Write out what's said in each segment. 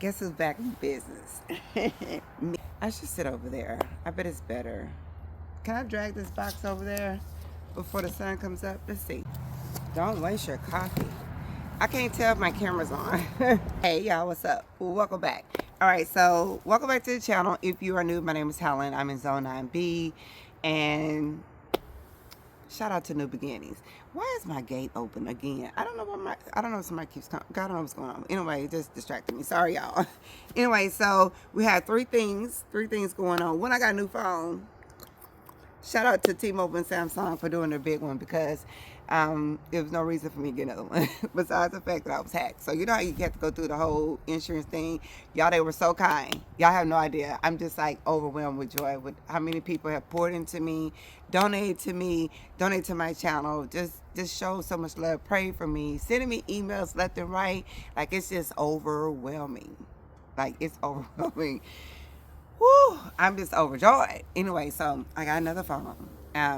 Guess who's back in business? Me. I should sit over there. I bet it's better. Can I drag this box over there before the sun comes up? Let's see. Don't waste your coffee. I can't tell if my camera's on. Hey, y'all, what's up? Welcome back. All right, so welcome back to the channel. If you are new, my name is Helen. I'm in Zone 9B, and shout out to New Beginnings. Why is my gate open again? I don't know I don't know if somebody keeps coming. God, I don't know what's going on. Anyway, it just distracted me. Sorry, y'all. Anyway, so we had three things going on. One, I got a new phone. Shout out to T-Mobile and Samsung for doing their big one, because there was no reason for me to get another one besides the fact that I was hacked. So you know how you have to go through the whole insurance thing? Y'all, they were so kind. Y'all have no idea. I'm just like overwhelmed with joy with how many people have poured into me, donated to my channel, just show so much love, pray for me, sending me emails left and right. Like, it's just overwhelming. Like, it's overwhelming. Whew, I'm just overjoyed. Anyway, so I got another phone.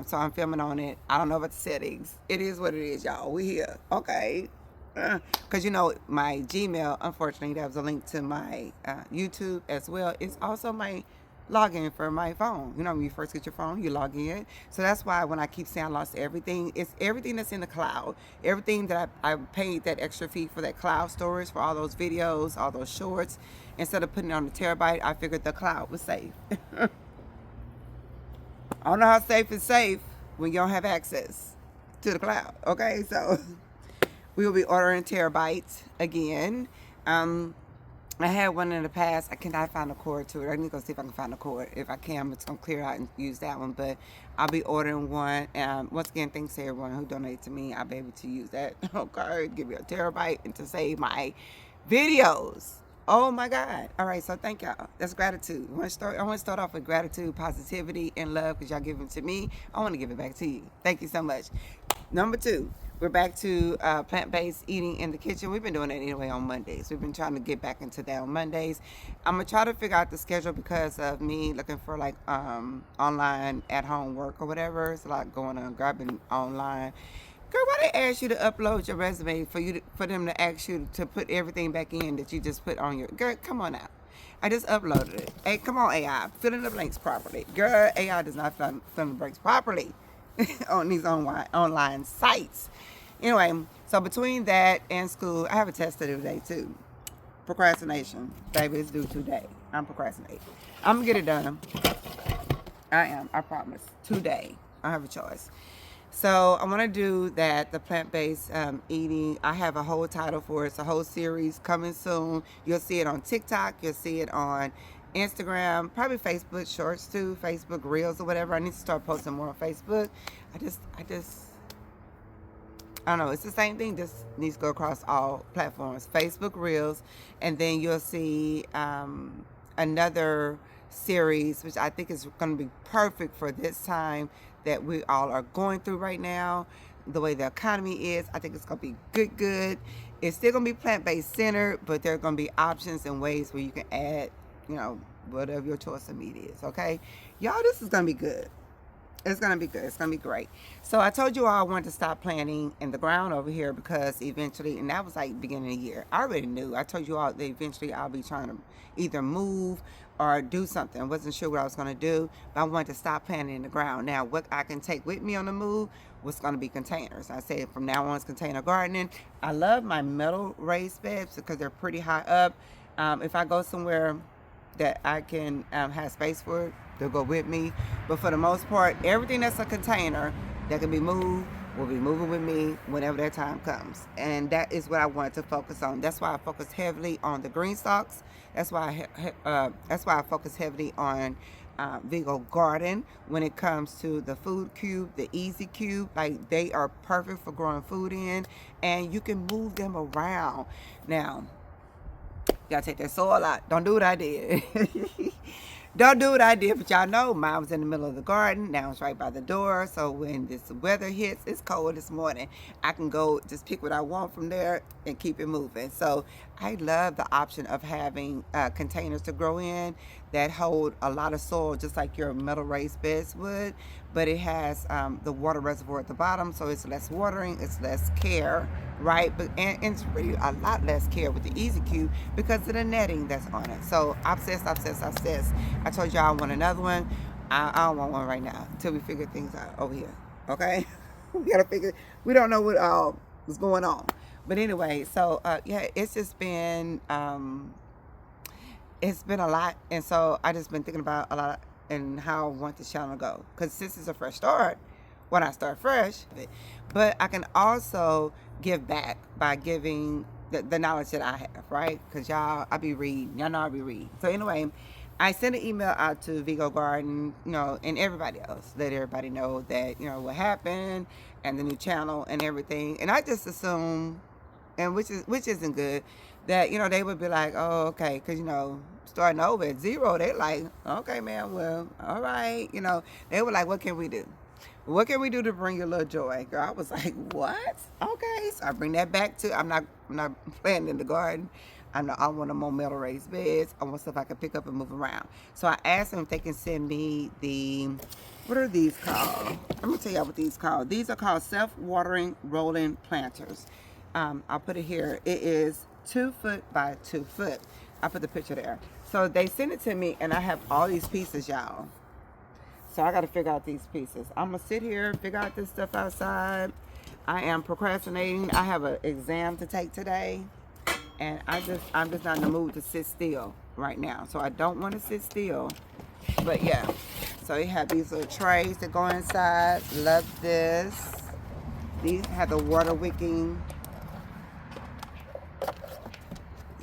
So I'm filming on it. I don't know about the settings. It is what it is, y'all. We here. Okay. Because, you know, my Gmail, unfortunately, that was a link to my YouTube as well. It's also my login for my phone. You know, when you first get your phone, you log in. So that's why when I keep saying I lost everything, it's everything that's in the cloud. Everything that I paid that extra fee for that cloud storage, for all those videos, all those shorts. Instead of putting it on the terabyte, I figured the cloud was safe. I don't know how safe is safe when you don't have access to the cloud. Okay, so we will be ordering terabytes again. I had one in the past. I cannot find a cord to it. I need to go see if I can find a cord. If I can, I'm just going to clear out and use that one. But I'll be ordering one. Once again, thanks to everyone who donated to me. I'll be able to use that. Okay, give me a terabyte and to save my videos. Oh my God. All right, so thank y'all. That's gratitude. I want to start off with gratitude, positivity, and love, because y'all give it to me. I want to give it back to you. Thank you so much. Number two, we're back to plant-based eating in the kitchen. We've been doing that anyway on Mondays. We've been trying to get back into that on Mondays. I'm going to try to figure out the schedule because of me looking for like online at-home work or whatever. It's a lot going on, grabbing online. Girl, why they ask you to upload your resume for them to ask you to put everything back in that you just put on your... Girl, come on now. I just uploaded it. Hey, come on, AI. Fill in the blanks properly. Girl, AI does not fill in the blanks properly on these online sites. Anyway, so between that and school, I have a test to do today, too. Procrastination. Baby, it's due today. I'm procrastinating. I'm going to get it done. I am. I promise. Today. I have a choice. So I want to do that, the plant-based eating. I have a whole title for it. It's a whole series coming soon. You'll see it on TikTok. You'll see it on Instagram, probably Facebook Shorts too, Facebook Reels or whatever. I need to start posting more on Facebook. I don't know. It's the same thing. Just needs to go across all platforms. Facebook Reels, and then you'll see another series, which I think is going to be perfect for this time that we all are going through right now. The way the economy is, I think it's going to be good. It's still going to be plant-based centered, but there are going to be options and ways where you can add, you know, whatever your choice of meat is. Okay, y'all, this is going to be good. It's going to be good. It's going to be great. So I told you all I wanted to stop planting in the ground over here because eventually, and that was like beginning of the year. I already knew. I told you all that eventually I'll be trying to either move or do something. I wasn't sure what I was going to do, but I wanted to stop planting in the ground. Now, what I can take with me on the move was going to be containers. I said from now on it's container gardening. I love my metal raised beds because they're pretty high up. If I go somewhere that I can have space for it, they'll go with me. But for the most part, everything that's a container that can be moved will be moving with me whenever that time comes. And that is what I wanted to focus on. That's why I focus heavily on the green stalks. That's why I focus heavily on Vigo Garden when it comes to the food cube, the easy cube. Like, they are perfect for growing food in, and you can move them around. Now, you gotta take that soil out. Don't do what I did. Don't do what I did, but y'all know mine was in the middle of the garden. Now it's right by the door. So when this weather hits, it's cold this morning, I can go just pick what I want from there and keep it moving. So I love the option of having containers to grow in. that hold a lot of soil, just like your metal raised beds would, but it has the water reservoir at the bottom, so it's less watering, it's less care, right? But and it's really a lot less care with the Easy Cube because of the netting that's on it. So obsessed, obsessed, obsessed. I told y'all I want another one. I don't want one right now until we figure things out over here. Okay, we gotta figure. We don't know what was going on, but anyway. So yeah, it's just been. It's been a lot, and so I just been thinking about a lot and how I want the channel to go. Because this is a fresh start, when I start fresh, but I can also give back by giving the knowledge that I have, right? Because y'all, I be reading, y'all know I be reading. So anyway, I sent an email out to Vigo Garden, you know, and everybody else, let everybody know that, you know, what happened and the new channel and everything. And I just assume, and which isn't good, that, you know, they would be like, oh, okay, because, you know, starting over at zero, they're like, okay, man, well, all right, you know, they were like, what can we do? What can we do to bring you a little joy? Girl, I was like, what? Okay, so I bring that back to, I'm not planting in the garden. I know I want more metal raised beds. I want stuff I can pick up and move around. So I asked them if they can send me the, what are these called? Let me tell y'all what these called. These are called self-watering rolling planters. I'll put it here. It is 2 foot by 2 foot. I'll put the picture there. So they sent it to me, and I have all these pieces, y'all. So I got to figure out these pieces. I'm going to sit here, figure out this stuff outside. I am procrastinating. I have an exam to take today, and I'm just not in the mood to sit still right now. So I don't want to sit still. But yeah. So you have these little trays that go inside. Love this. These have the water wicking.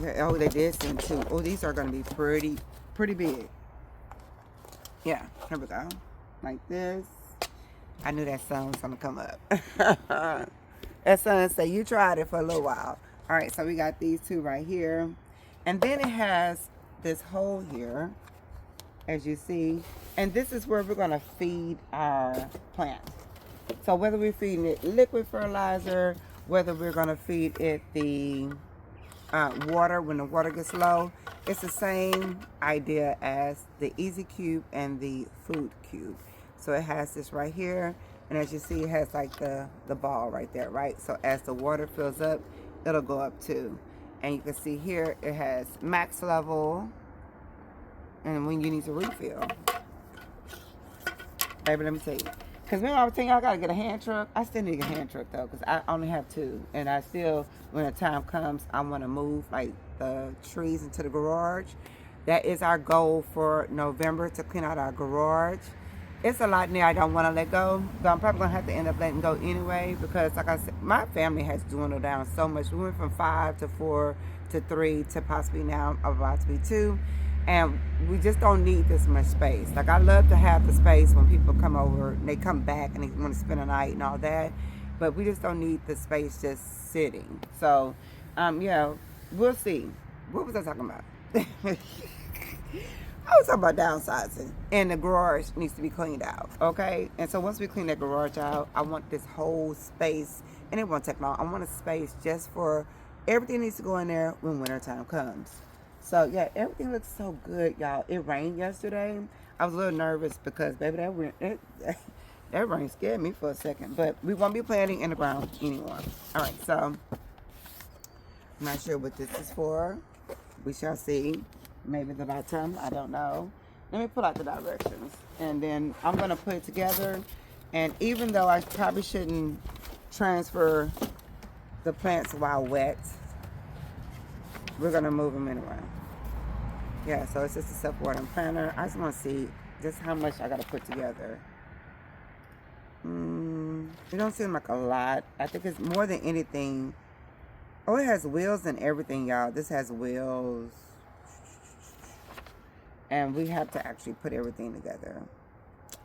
Yeah, oh, they did send 2. Oh, these are going to be pretty big. Yeah, here we go. Like this. I knew that sun was going to come up. That sun said, you tried it for a little while. All right, so we got these 2 right here. And then it has this hole here, as you see. And this is where we're going to feed our plants. So whether we're feeding it liquid fertilizer, whether we're going to feed it the water when the water gets low, it's the same idea as the Easy Cube and the Food Cube. So it has this right here, and as you see, it has like the ball right there, right? So as the water fills up, it'll go up too. And you can see here it has max level, and when you need to refill. Baby, let me tell you. Because remember I was telling you I got to get a hand truck? I still need a hand truck though, because I only have 2. And I still, when the time comes, I want to move like the trees into the garage. That is our goal for November, to clean out our garage. It's a lot in there I don't want to let go, but I'm probably going to have to end up letting go anyway, because like I said, my family has dwindled down so much. We went from 5 to 4 to 3 to possibly now about to be 2. And we just don't need this much space. Like, I love to have the space when people come over and they come back and they want to spend a night and all that. But we just don't need the space just sitting. So, yeah, we'll see. What was I talking about? I was talking about downsizing. And the garage needs to be cleaned out, okay? And so once we clean that garage out, I want this whole space, and it won't take long. I want a space just for everything needs to go in there when wintertime comes. So, yeah, everything looks so good, y'all. It rained yesterday. I was a little nervous because, baby, that rain scared me for a second. But we won't be planting in the ground anymore. All right, so I'm not sure what this is for. We shall see. Maybe the bottom. I don't know. Let me pull out the directions. And then I'm going to put it together. And even though I probably shouldn't transfer the plants while wet, we're going to move them anyway. Yeah, so it's just a self-watering planter. I just want to see just how much I got to put together. It don't seem like a lot. I think it's more than anything. Oh, it has wheels and everything, y'all. This has wheels. And we have to actually put everything together.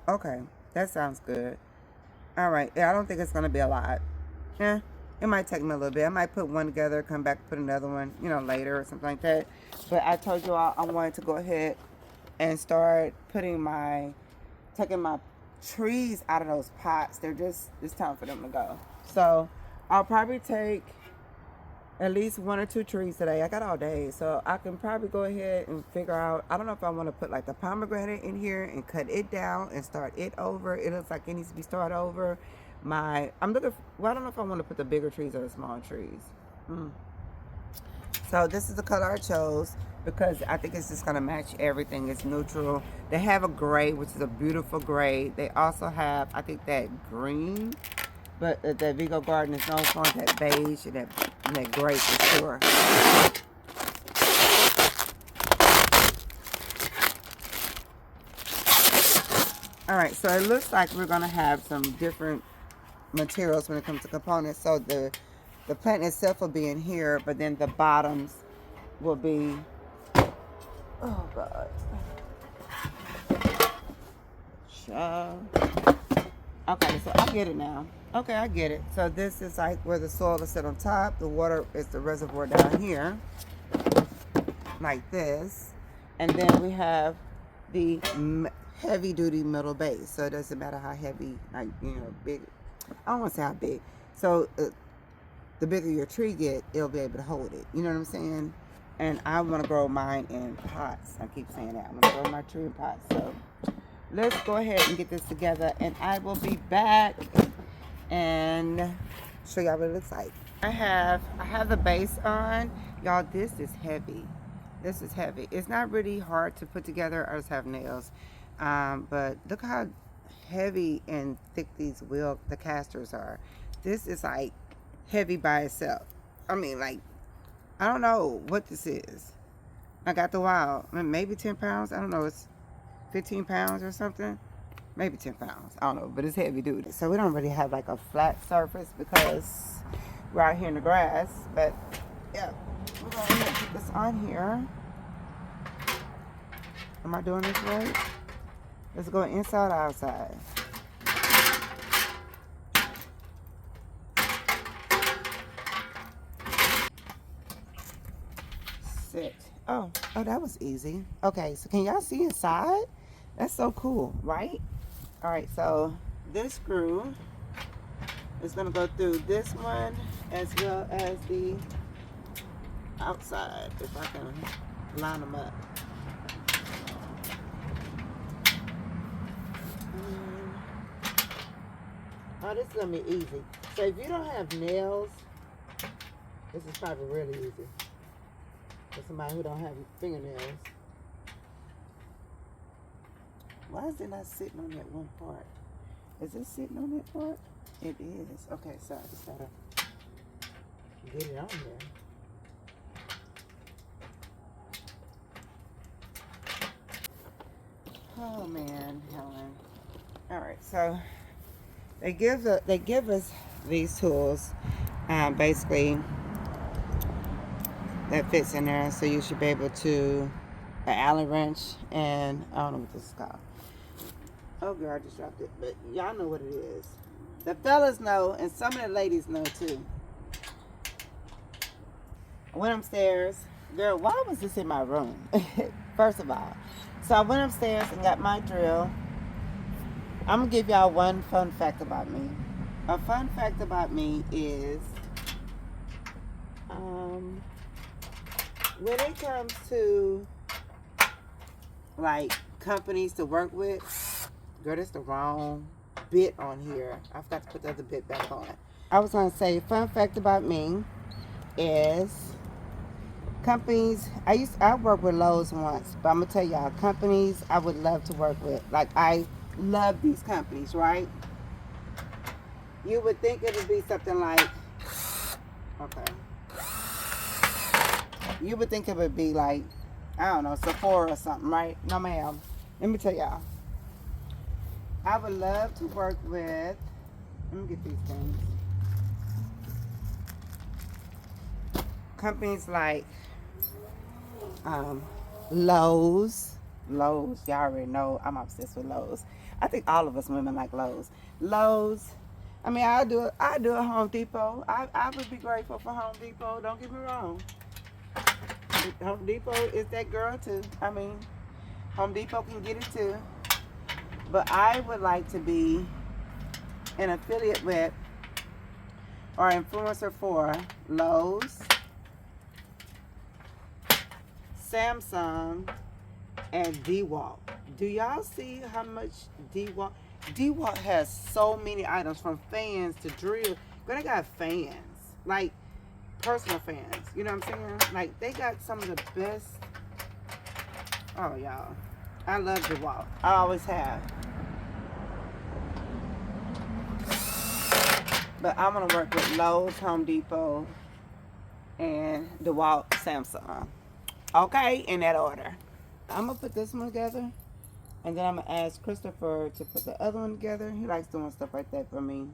Okay, that sounds good. All right, yeah, I don't think it's going to be a lot. Yeah. It might take me a little bit. I might put one together, come back, put another one, you know, later or something like that. But I told you all I wanted to go ahead and start taking my trees out of those pots. It's time for them to go. So I'll probably take at least 1 or 2 trees today. I got all day, so I can probably go ahead and figure out. I don't know if I want to put like the pomegranate in here and cut it down and start it over. It looks like it needs to be started over. I'm looking. Well, I don't know if I want to put the bigger trees or the small trees. So this is the color I chose because I think it's just gonna match everything. It's neutral. They have a gray, which is a beautiful gray. They also have, I think, that green. But that Vigo Garden is known for that beige and that gray for sure. All right, so it looks like we're gonna have some different materials when it comes to components. So the plant itself will be in here, but then the bottoms will be, oh God. Okay, so I get it now. Okay, I get it. So this is like where the soil is set on top. The water is the reservoir down here, like this. And then we have the heavy duty metal base. So it doesn't matter how heavy, like, big. I don't want to say how big. So the bigger your tree get, it'll be able to hold it. You know what I'm saying? And I want to grow mine in pots. I keep saying that. I'm going to grow my tree in pots. So let's go ahead and get this together, and I will be back and show y'all what it looks like. I have the base on. Y'all, this is heavy. This is heavy. It's not really hard to put together. I just have nails. But look how heavy and thick the casters are. This is like heavy by itself. I mean, like, I don't know what this is. I got the wild. Maybe 10 pounds. I don't know. It's 15 pounds or something. Maybe 10 pounds. I don't know, but it's heavy duty. So we don't really have like a flat surface because we're out here in the grass. But yeah, we're going to put this on here. Am I doing this right? Let's go inside or outside. Sit. Oh, that was easy. Okay, so can y'all see inside? That's so cool, right? All right, so this screw is gonna go through this one as well as the outside, if I can line them up. Oh, this is gonna be easy. So if you don't have nails, this is probably really easy. For somebody who don't have fingernails. Why is it not sitting on that one part? Is it sitting on that part? It is. Okay, so I just gotta get it on there. Oh man, Helen. All right, so they give us these tools, basically that fits in there, so you should be able to an Allen wrench and I don't know what this is called. Oh girl, I just dropped it, but y'all know what it is. The fellas know, and some of the ladies know too. I went upstairs. Girl, why was this in my room? First of all, so I went upstairs and got my drill. I'm gonna give y'all one fun fact about me. A fun fact about me is, when it comes to like companies to work with, girl, that's the wrong bit on here. I forgot to put the other bit back on. I was gonna say, fun fact about me is companies. I worked with Lowe's once, but I'm gonna tell y'all, companies I would love to work with. Like, I love these companies, right? You would think it would be something like, okay. You would think it would be like, I don't know, Sephora or something, right? No, ma'am. Let me tell y'all. I would love to work with, let me get these things. Companies like Lowe's. Lowe's, y'all already know I'm obsessed with Lowe's. I think all of us women like Lowe's. Lowe's. I mean, I do a Home Depot. I would be grateful for Home Depot. Don't get me wrong. Home Depot is that girl too. I mean, Home Depot can get it too. But I would like to be an affiliate with or influencer for Lowe's, Samsung, and DeWalt. Do y'all see how much DeWalt? DeWalt has so many items, from fans to drill. But they got fans, like personal fans. You know what I'm saying? Like, they got some of the best. Oh, y'all, I love DeWalt. I always have. But I'm gonna work with Lowe's, Home Depot, and DeWalt, Samsung. Okay, in that order. I'm gonna put this one together, and then I'm gonna ask Christopher to put the other one together. He likes doing stuff like that for me.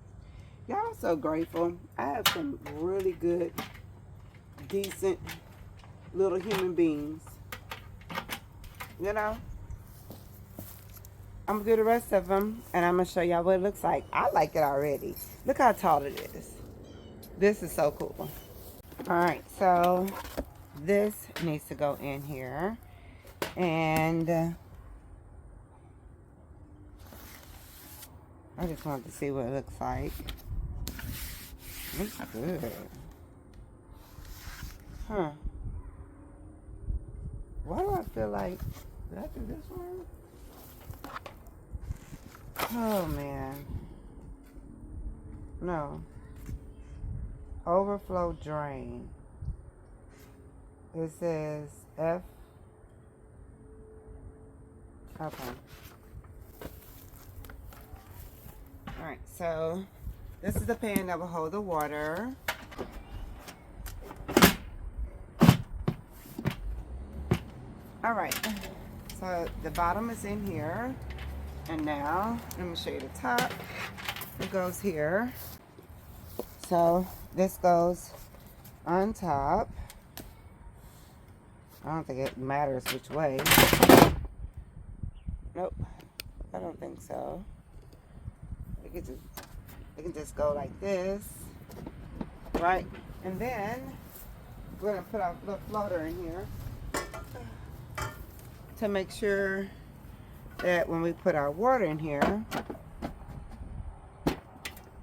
Y'all, I'm so grateful. I have some really good, decent little human beings. You know? I'm gonna do the rest of them, and I'm gonna show y'all what it looks like. I like it already. Look how tall it is. This is so cool. Alright, so this needs to go in here. And I just wanted to see what it looks like. Looks good. Huh. Why do I feel like... Did I do this one? Oh, man. No. Overflow drain. It says F. Okay. Alright, so this is the pan that will hold the water. Alright, so the bottom is in here. And now, let me show you the top. It goes here. So this goes on top. I don't think it matters which way. Nope, I don't think so. It can just go like this, right? And then we're gonna put our little floater in here to make sure that when we put our water in here,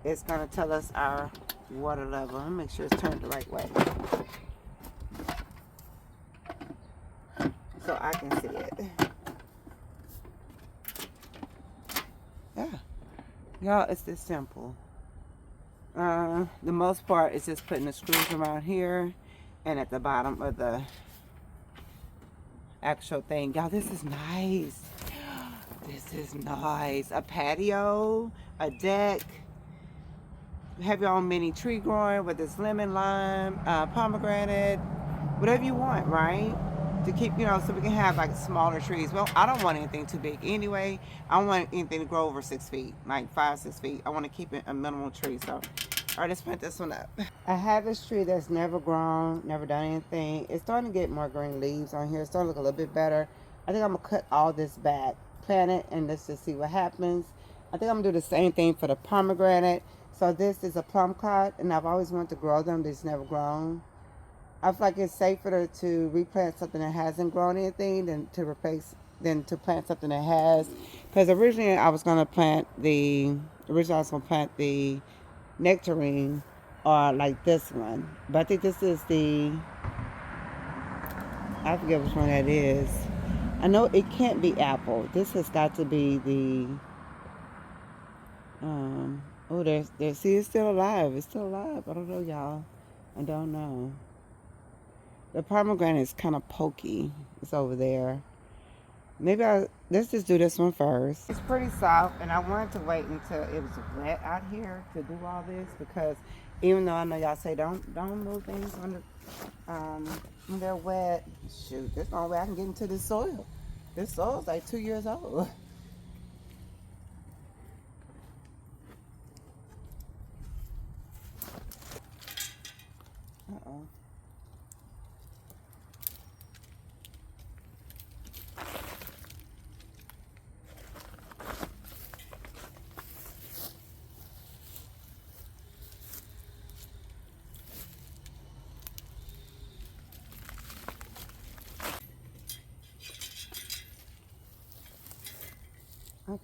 it's gonna tell us our water level. And make sure it's turned the right way, so I can see it. Yeah, y'all, it's this simple. The most part is just putting the screws around here and at the bottom of the actual thing. Y'all, this is nice. This is nice. A patio, a deck. Have your own mini tree growing with this lemon, lime, pomegranate, whatever you want, right? To keep, you know, so we can have like smaller trees. Well, I don't want anything too big anyway. I don't want anything to grow over 6 feet, like 5, 6 feet. I want to keep it a minimal tree. So, all right, let's put this one up. I have this tree that's never grown, never done anything. It's starting to get more green leaves on here. It's starting to look a little bit better. I think I'm gonna cut all this back, plant it, and let's just see what happens. I think I'm gonna do the same thing for the pomegranate. So this is a plum cod, and I've always wanted to grow them. They've never grown. I feel like it's safer to replant something that hasn't grown anything than to plant something that has. Because originally I was gonna plant the nectarine, or like this one. But I think this is I forget which one that is. I know it can't be apple. This has got to be the oh, there's see, it's still alive. It's still alive. I don't know, y'all. I don't know. The pomegranate is kind of pokey. It's over there. Maybe let's just do this one first. It's pretty soft, and I wanted to wait until it was wet out here to do all this, because even though I know y'all say don't move things when they're wet. Shoot, there's no way I can get into this soil. This soil's like 2 years old. Uh-oh. Okay.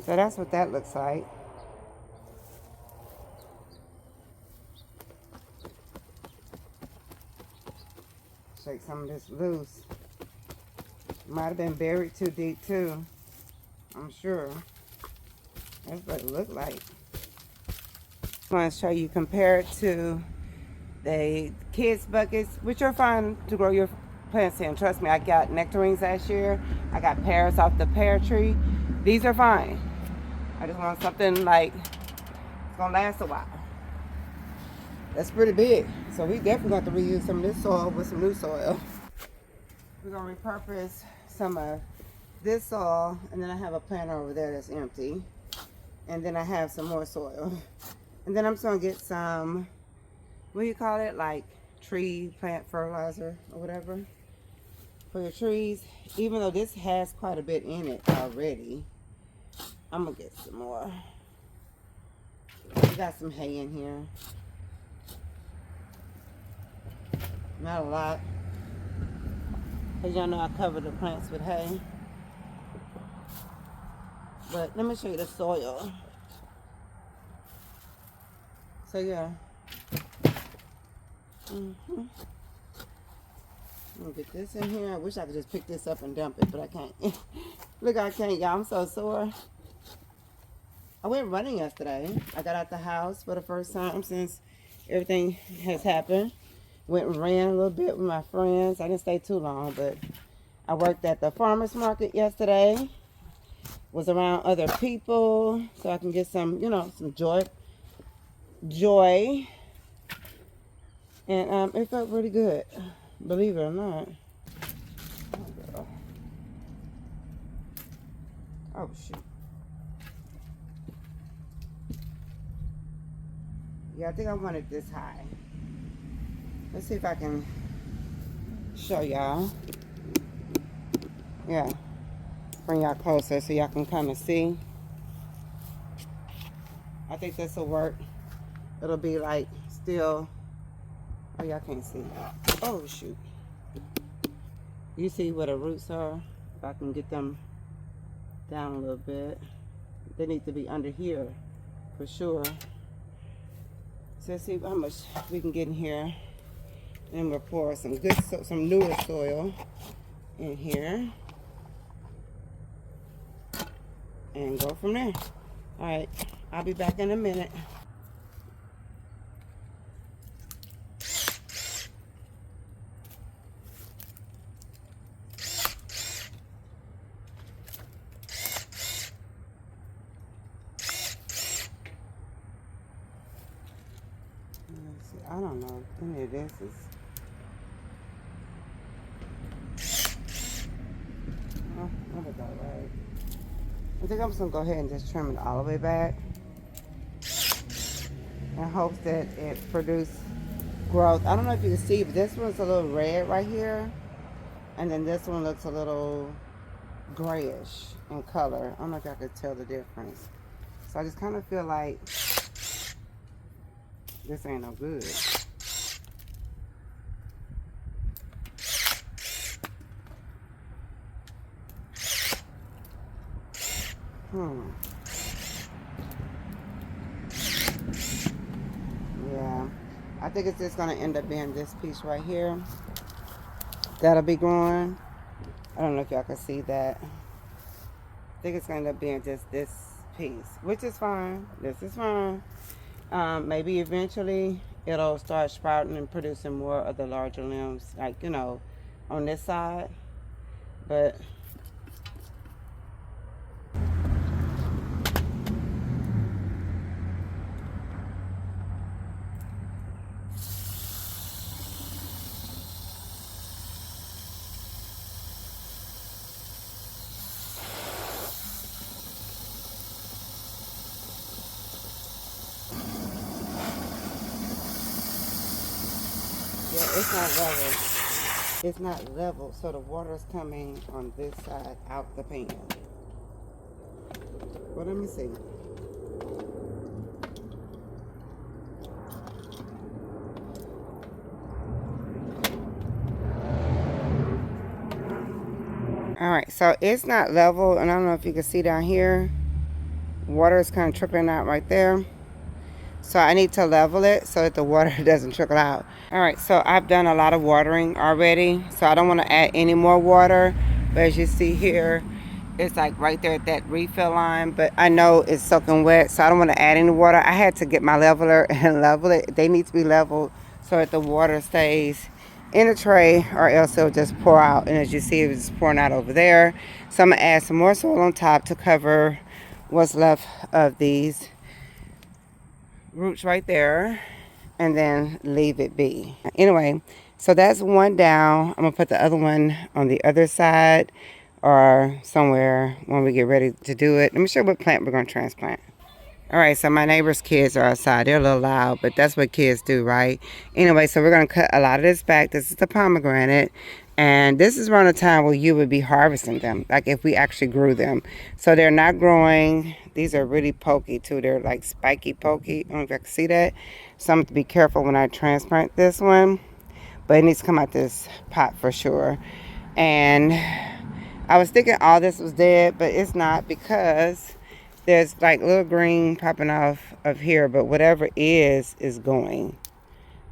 So that's what that looks like. shake some of this loose. Might have been buried too deep too. I'm sure. That's what it looked like. I want to show you, compare it to the kids' buckets, which are fine to grow your plants in. Trust me, I got nectarines last year. I got pears off the pear tree. These are fine. I just want something like it's gonna last a while. That's pretty big. So we definitely got to reuse some of this soil with some new soil. We're gonna repurpose some of this soil, and then I have a planter over there that's empty. And then I have some more soil. And then I'm just gonna get some, what do you call it? Like tree plant fertilizer or whatever for your trees. Even though this has quite a bit in it already, I'm gonna get some more. We got some hay in here. Not a lot. Because y'all know I cover the plants with hay. But let me show you the soil. So yeah. I'm gonna get this in here. I wish I could just pick this up and dump it, but I can't. Look, I can't, y'all. I'm so sore. I went running yesterday. I got out the house for the first time since everything has happened. Went and ran a little bit with my friends. I didn't stay too long, but I worked at the farmer's market yesterday. Was around other people so I can get some, you know, some joy. And it felt really good, believe it or not. Oh, girl. Oh, shoot. Yeah, I think I want it this high. Let's see if I can show y'all. Yeah, bring y'all closer so y'all can kind of see. I think this will work. It'll be like still. Oh, y'all can't see. Oh, shoot. You see where the roots are? If I can get them down a little bit. They need to be under here for sure. So let's see how much we can get in here. And we'll pour some good, some newer soil in here. And go from there. All right, I'll be back in a minute. I don't know if any of this is. Oh, that was all right. I think I'm just gonna go ahead and just trim it all the way back in hopes that it produces growth. I don't know if you can see, but this one's a little red right here, and then this one looks a little grayish in color. I don't know if y'all could tell the difference. So I just kind of feel like this ain't no good. Yeah, I think it's just gonna end up being this piece right here. That'll be growing. I don't know if y'all can see that. I think it's gonna end up being just this piece, which is fine. This is fine. Maybe eventually it'll start sprouting and producing more of the larger limbs, like, you know, on this side. But yeah, it's not level. It's not level, so the water's coming on this side out the pan. Well, let me see. All right, so it's not level, and I don't know if you can see down here. Water is kind of trickling out right there. So I need to level it so that the water doesn't trickle out. All right, so I've done a lot of watering already. So I don't want to add any more water. But as you see here, it's like right there at that refill line. But I know it's soaking wet, so I don't want to add any water. I had to get my leveler and level it. They need to be leveled so that the water stays in the tray, or else it'll just pour out. And as you see, it's pouring out over there. So I'm going to add some more soil on top to cover what's left of these roots right there, and then leave it be. Anyway, so that's one down. I'm gonna put the other one on the other side or somewhere when we get ready to do it. Let me show you what plant we're gonna transplant. All right, so my neighbor's kids are outside. They're a little loud, but that's what kids do, right? Anyway, so we're going to cut a lot of this back. This is the pomegranate. And this is around the time where you would be harvesting them, like if we actually grew them. So they're not growing. These are really pokey, too. They're like spiky pokey. I don't know if I can see that. So I'm going to be careful when I transplant this one. But it needs to come out this pot for sure. And I was thinking all this was dead, but it's not, because there's like little green popping off of here, but whatever is going.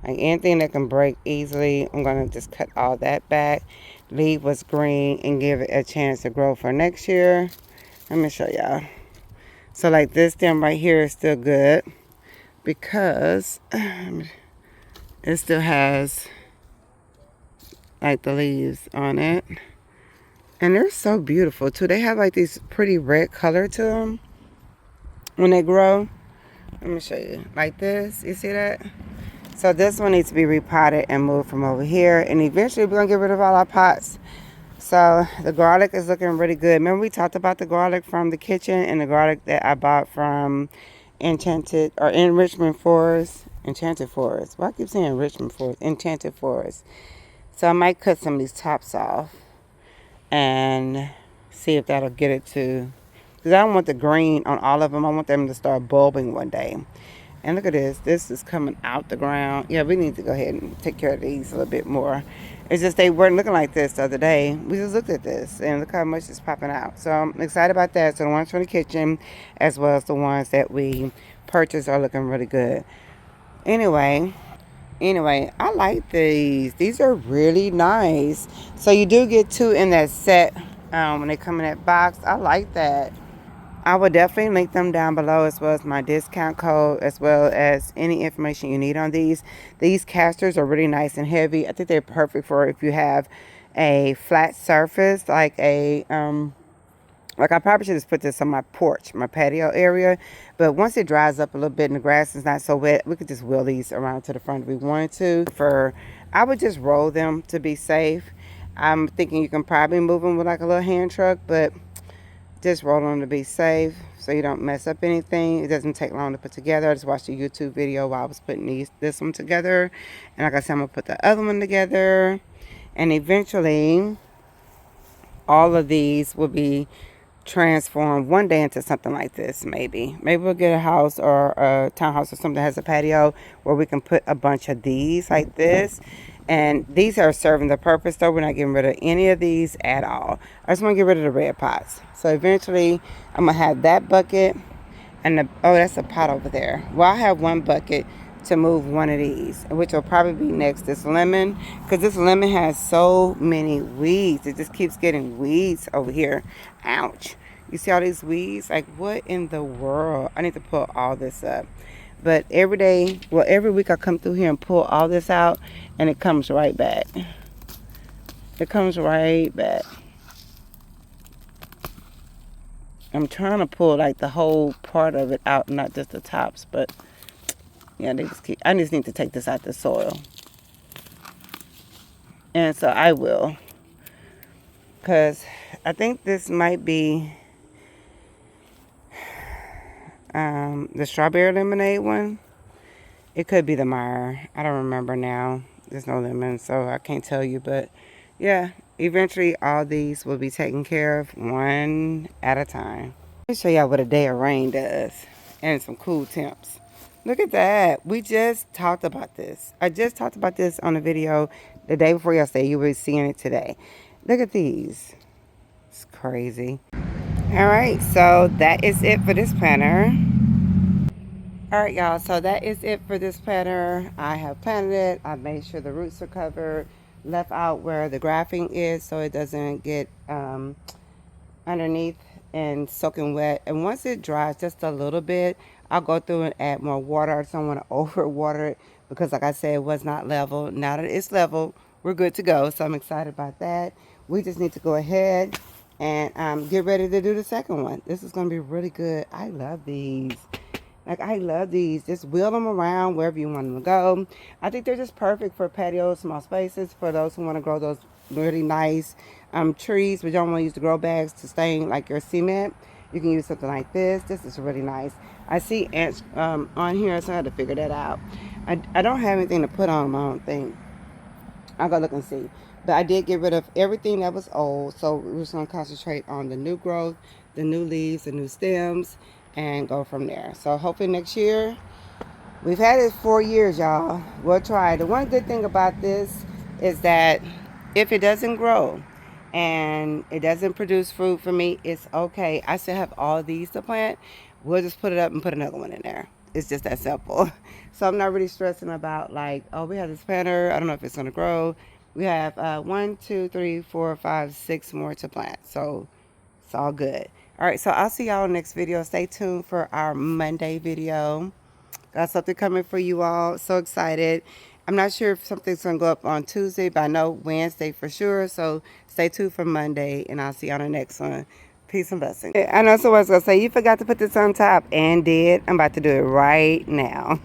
Like anything that can break easily, I'm going to just cut all that back, leave what's green, and give it a chance to grow for next year. Let me show y'all. So like this stem right here is still good because it still has like the leaves on it. And they're so beautiful too. They have like these pretty red color to them when they grow. Let me show you. Like this. You see that? So this one needs to be repotted and moved from over here. And eventually we're going to get rid of all our pots. So the garlic is looking really good. Remember we talked about the garlic from the kitchen and the garlic that I bought from Enrichment Forest. Enchanted Forest. Why I keep saying Enrichment Forest? Enchanted Forest. So I might cut some of these tops off and see if that'll get it to, because I don't want the green on all of them. I want them to start bulbing one day. And look at this. This is coming out the ground. Yeah, we need to go ahead and take care of these a little bit more. It's just they weren't looking like this the other day. We just looked at this and look how much is popping out. So I'm excited about that. So the ones from the kitchen as well as the ones that we purchased are looking really good. Anyway, I like these. These are really nice. So you do get 2 in that set when they come in that box. I like that. I will definitely link them down below, as well as my discount code, as well as any information you need on these. These casters are really nice and heavy. I think they're perfect for if you have a flat surface, like like I probably should just put this on my porch, my patio area. But once it dries up a little bit and the grass is not so wet, we could just wheel these around to the front if we wanted to. I would just roll them to be safe. I'm thinking you can probably move them with like a little hand truck, but just roll them to be safe so you don't mess up anything. It doesn't take long to put together. I just watched a YouTube video while I was putting this one together. And like I said, I'm going to put the other one together. And eventually, all of these will be transform one day into something like this. Maybe we'll get a house or a townhouse or something that has a patio where we can put a bunch of these like this. And these are serving the purpose though. We're not getting rid of any of these at all. I just want to get rid of the red pots. So eventually I'm gonna have that bucket and oh, that's a pot over there. Well, I have one bucket to move one of these, which will probably be next. This lemon, because this lemon has so many weeds. It just keeps getting weeds over here. Ouch. You see all these weeds? Like, what in the world? I need to pull all this up. But every week I come through here and pull all this out, and it comes right back. It comes right back. I'm trying to pull like the whole part of it out, not just the tops, but yeah, I just need to take this out the soil. And so I will. Because I think this might be the strawberry lemonade one. It could be the Meyer. I don't remember now. There's no lemon, so I can't tell you. But yeah, eventually all these will be taken care of one at a time. Let me show y'all what a day of rain does. And some cool temps. Look at that. We just talked about this. I just talked about this on a video the day before yesterday. You were seeing it today. Look at these. It's crazy. All right, so that is it for this planner. All right, y'all, so that is it for this planter. I have planted it. I made sure the roots are covered, left out where the grafting is so it doesn't get underneath and soaking wet. And once it dries just a little bit, I'll go through and add more water. I don't want to over water it because, like I said, it was not level. Now that it's level, we're good to go. So I'm excited about that. We just need to go ahead and get ready to do the second one. This is going to be really good. I love these. Like, I love these. Just wheel them around wherever you want them to go. I think they're just perfect for patios, small spaces, for those who want to grow those really nice trees, but you don't want to use the grow bags to stain like your cement. You can use something like this. This is really nice. I see ants on here, so I had to figure that out. I don't have anything to put on them, I don't think. I'll go look and see. But I did get rid of everything that was old. So we're just going to concentrate on the new growth, the new leaves, the new stems, and go from there. So hopefully next year, we've had it 4 years, y'all. We'll try. The one good thing about this is that if it doesn't grow and it doesn't produce fruit for me, it's okay. I still have all these to plant. We'll just put it up and put another one in there. It's just that simple. So I'm not really stressing about like, oh, we have this planter. I don't know if it's going to grow. We have 1, 2, 3, 4, 5, 6 more to plant. So it's all good. All right, so I'll see y'all next video. Stay tuned for our Monday video. Got something coming for you all. So excited. I'm not sure if something's going to go up on Tuesday, but I know Wednesday for sure. So stay tuned for Monday, and I'll see you on the next one. Peace and blessings. I know someone's going to say, you forgot to put this on top, and did. I'm about to do it right now.